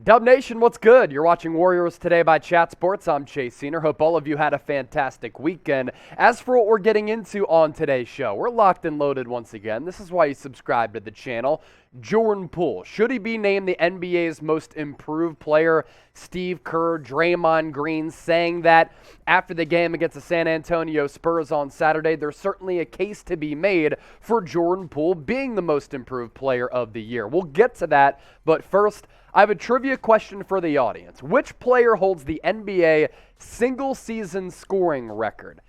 Dub Nation, what's good? You're watching Warriors Today by Chat Sports. I'm Chase Senior. Hope all of you had a fantastic weekend. As for what we're getting into on today's show, we're locked and loaded once again. This is why you subscribe to the channel. Jordan Poole. Should he be named the NBA's most improved player? Steve Kerr, Draymond Green saying that after the game against the San Antonio Spurs on Saturday, there's certainly a case to be made for Jordan Poole being the most improved player of the year. We'll get to that, but first, I have a trivia question for the audience. Which player holds the NBA single-season scoring record?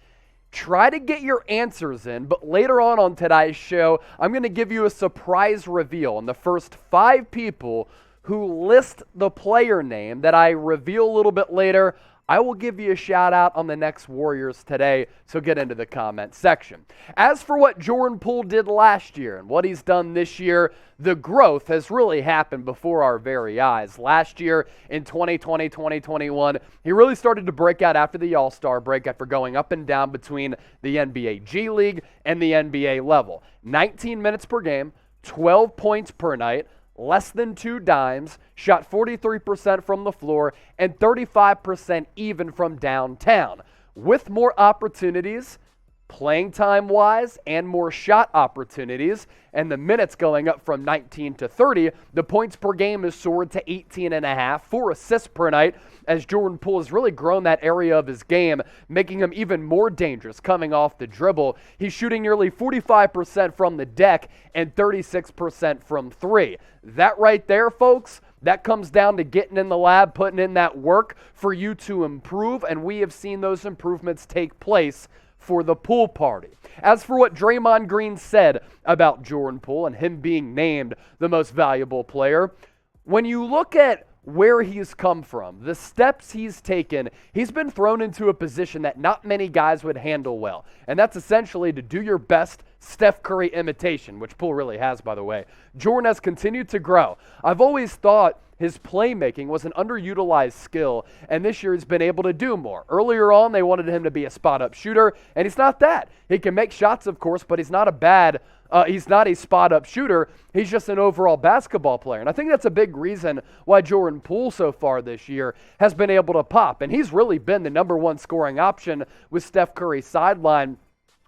Try to get your answers in, but later on today's show, I'm going to give you a surprise reveal on the first 5 people who list the player name that I reveal a little bit later. I will give you a shout out on the next Warriors Today, so get into the comment section. As for what Jordan Poole did last year and what he's done this year, the growth has really happened before our very eyes. Last year in 2020-2021, he really started to break out after the All-Star break after going up and down between the NBA G League and the NBA level. 19 minutes per game, 12 points per night, less than 2 dimes, shot 43% from the floor, and 35% even from downtown. With more opportunities, playing time-wise, and more shot opportunities, and the minutes going up from 19 to 30, the points per game has soared to 18.5, 4 assists per night, as Jordan Poole has really grown that area of his game, making him even more dangerous coming off the dribble. He's shooting nearly 45% from the deck and 36% from 3. That right there, folks, that comes down to getting in the lab, putting in that work for you to improve, and we have seen those improvements take place for the Poole party. As for what Draymond Green said about Jordan Poole and him being named the most valuable player, when you look at where he's come from, the steps he's taken, he's been thrown into a position that not many guys would handle well. And that's essentially to do your best Steph Curry imitation, which Poole really has, by the way. Jordan has continued to grow. I've always thought his playmaking was an underutilized skill, and this year he's been able to do more. Earlier on, they wanted him to be a spot-up shooter, and he's not that. He can make shots, of course, but he's not a spot-up shooter. He's just an overall basketball player, and I think that's a big reason why Jordan Poole so far this year has been able to pop, and he's really been the number one scoring option with Steph Curry's sideline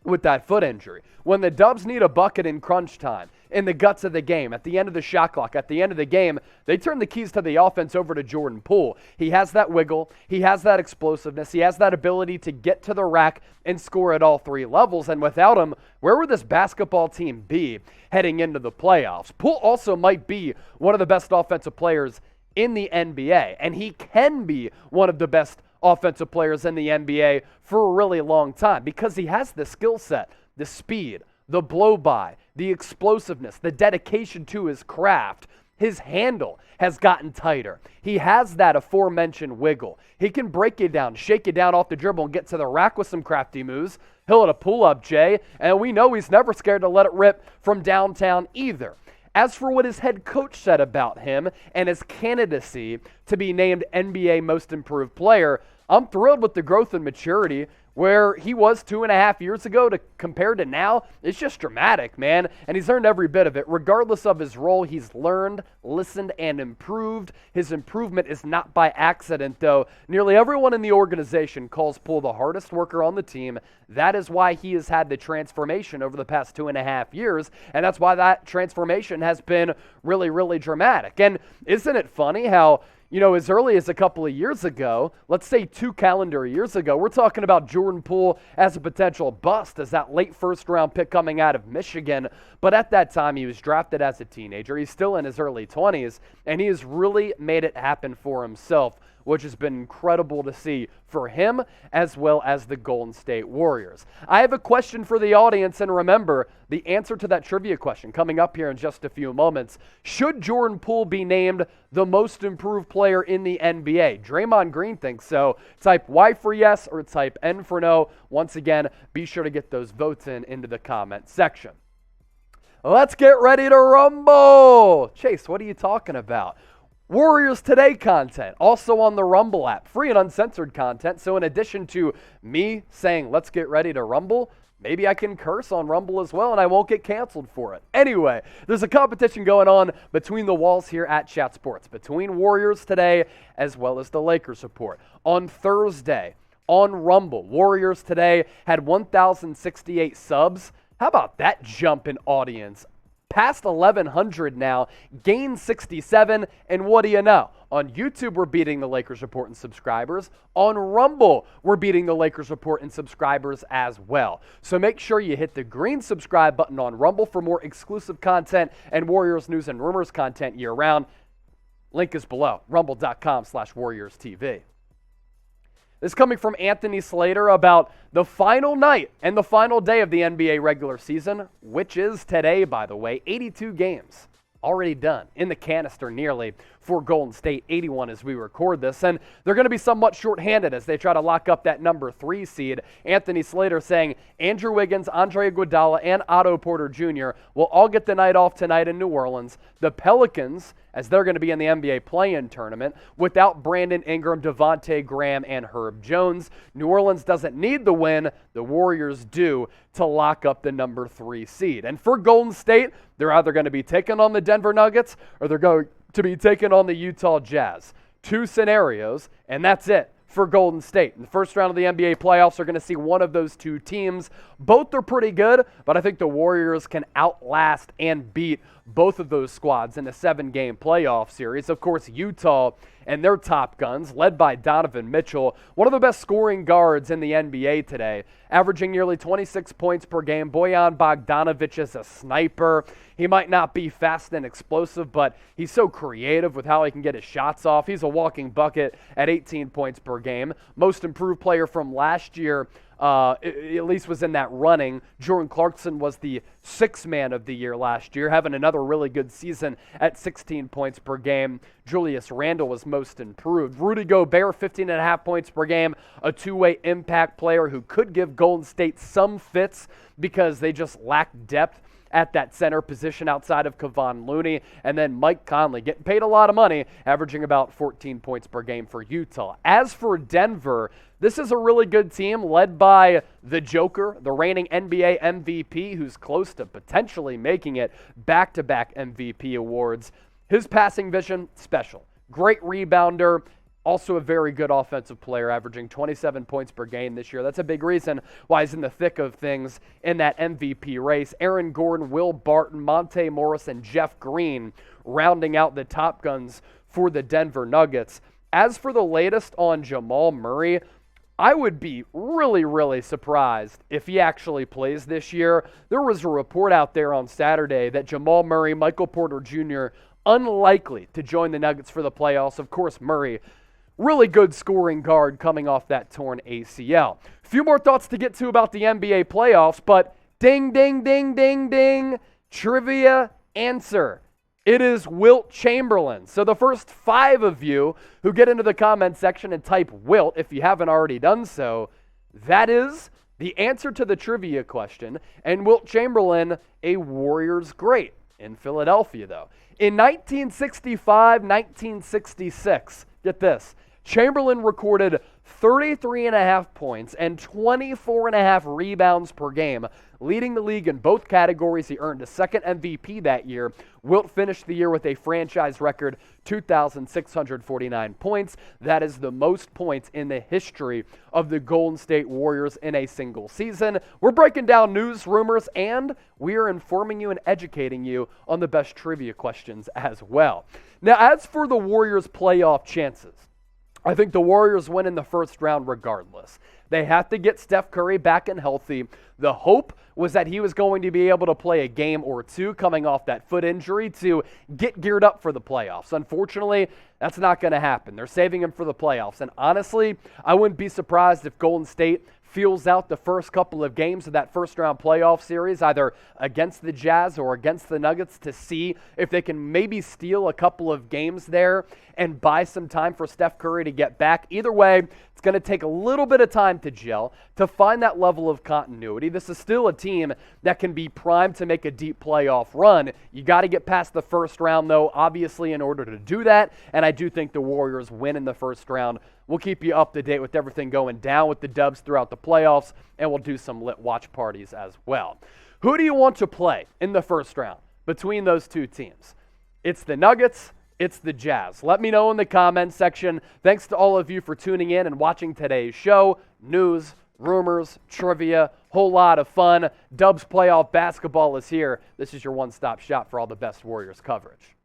with that foot injury. When the Dubs need a bucket in crunch time, in the guts of the game, at the end of the shot clock, at the end of the game, they turn the keys to the offense over to Jordan Poole. He has that wiggle, he has that explosiveness, he has that ability to get to the rack and score at all 3 levels, and without him, where would this basketball team be heading into the playoffs? Poole also might be one of the best offensive players in the NBA, and he can be one of the best offensive players in the NBA for a really long time because he has the skill set, the speed, the blow-by, the explosiveness, the dedication to his craft. His handle has gotten tighter. He has that aforementioned wiggle. He can break it down, shake it down off the dribble, and get to the rack with some crafty moves. He'll hit a pull-up, Jay, and we know he's never scared to let it rip from downtown either. As for what his head coach said about him and his candidacy to be named NBA Most Improved Player, I'm thrilled with the growth and maturity. Where he was 2.5 years ago to compared to now, it's just dramatic, man. And he's earned every bit of it. Regardless of his role, he's learned, listened, and improved. His improvement is not by accident, though. Nearly everyone in the organization calls Poole the hardest worker on the team. That is why he has had the transformation over the past 2.5 years, and that's why that transformation has been really, really dramatic. And isn't it funny how, as early as a couple of years ago, let's say 2 calendar years ago, we're talking about Jordan Poole as a potential bust, as that late first-round pick coming out of Michigan. But at that time, he was drafted as a teenager. He's still in his early 20s, and he has really made it happen for himself, which has been incredible to see for him as well as the Golden State Warriors. I have a question for the audience, and remember, the answer to that trivia question coming up here in just a few moments. Should Jordan Poole be named the most improved player in the NBA? Draymond Green thinks so. Type Y for yes or type N for no. Once again, be sure to get those votes into the comment section. Let's get ready to rumble. Chase, what are you talking about? Warriors Today content, also on the Rumble app, free and uncensored content. So in addition to me saying, let's get ready to rumble, maybe I can curse on Rumble as well and I won't get canceled for it. Anyway, there's a competition going on between the walls here at Chat Sports, between Warriors today as well as the Lakers report. On Thursday, on Rumble, Warriors today had 1,068 subs. How about that jump in audience? Past 1,100 now, gained 67, and what do you know? On YouTube, we're beating the Lakers Report in subscribers. On Rumble, we're beating the Lakers Report in subscribers as well. So make sure you hit the green subscribe button on Rumble for more exclusive content and Warriors news and rumors content year-round. Link is below, rumble.com/WarriorsTV. This is coming from Anthony Slater about the final night and the final day of the NBA regular season, which is today, by the way. 82 games already done in the canister nearly for Golden State, 81 as we record this. And they're going to be somewhat shorthanded as they try to lock up that number 3 seed. Anthony Slater saying Andrew Wiggins, Andre Iguodala, and Otto Porter Jr. will all get the night off tonight in New Orleans. The Pelicans, as they're going to be in the NBA play-in tournament, without Brandon Ingram, Devontae Graham, and Herb Jones. New Orleans doesn't need the win. The Warriors do to lock up the number 3 seed. And for Golden State, they're either going to be taking on the Denver Nuggets or they're going to be taking on the Utah Jazz. 2 scenarios, and that's it for Golden State. In the first round of the NBA playoffs, we're going to see one of those 2 teams. Both are pretty good, but I think the Warriors can outlast and beat both of those squads in a 7-game playoff series. Of course, Utah and their top guns, led by Donovan Mitchell, one of the best scoring guards in the NBA today, averaging nearly 26 points per game. Bojan Bogdanovic is a sniper. He might not be fast and explosive, but he's so creative with how he can get his shots off. He's a walking bucket at 18 points per game. Most improved player from last year, at least was in that running. Jordan Clarkson was the 6th man of the year last year, having another really good season at 16 points per game. Julius Randle was most improved. Rudy Gobert, 15.5 points per game, a 2-way impact player who could give Golden State some fits because they just lack depth at that center position outside of Kevon Looney. And then Mike Conley, getting paid a lot of money, averaging about 14 points per game for Utah. As for Denver, this is a really good team led by the Joker, the reigning NBA MVP, who's close to potentially making it back-to-back MVP awards. His passing vision, special. Great rebounder. Also a very good offensive player, averaging 27 points per game this year. That's a big reason why he's in the thick of things in that MVP race. Aaron Gordon, Will Barton, Monte Morris, and Jeff Green rounding out the top guns for the Denver Nuggets. As for the latest on Jamal Murray, I would be really, really surprised if he actually plays this year. There was a report out there on Saturday that Jamal Murray, Michael Porter Jr., unlikely to join the Nuggets for the playoffs. Of course, Murray, really good scoring guard coming off that torn ACL. A few more thoughts to get to about the NBA playoffs, but ding, ding, ding, ding, ding, trivia answer. It is Wilt Chamberlain. So the first 5 of you who get into the comment section and type Wilt, if you haven't already done so, that is the answer to the trivia question. And Wilt Chamberlain, a Warriors great in Philadelphia, though. In 1965, 1966, get this, Chamberlain recorded 33.5 points and 24.5 rebounds per game, leading the league in both categories. He earned a second MVP that year. Wilt finished the year with a franchise record 2,649 points. That is the most points in the history of the Golden State Warriors in a single season. We're breaking down news, rumors, and we are informing you and educating you on the best trivia questions as well. Now, as for the Warriors' playoff chances, I think the Warriors win in the first round regardless. They have to get Steph Curry back and healthy. The hope was that he was going to be able to play a game or 2 coming off that foot injury to get geared up for the playoffs. Unfortunately, that's not going to happen. They're saving him for the playoffs. And honestly, I wouldn't be surprised if Golden State feels out the first couple of games of that first-round playoff series, either against the Jazz or against the Nuggets, to see if they can maybe steal a couple of games there and buy some time for Steph Curry to get back. Either way, it's going to take a little bit of time to gel, to find that level of continuity. This is still a team that can be primed to make a deep playoff run. You got to get past the first round, though, obviously, in order to do that, and I do think the Warriors win in the first round We'll keep you up to date with everything going down with the Dubs throughout the playoffs, and we'll do some lit watch parties as well. Who do you want to play in the first round between those two teams? It's the Nuggets. It's the Jazz. Let me know in the comments section. Thanks to all of you for tuning in and watching today's show. News, rumors, trivia, whole lot of fun. Dubs playoff basketball is here. This is your one-stop shop for all the best Warriors coverage.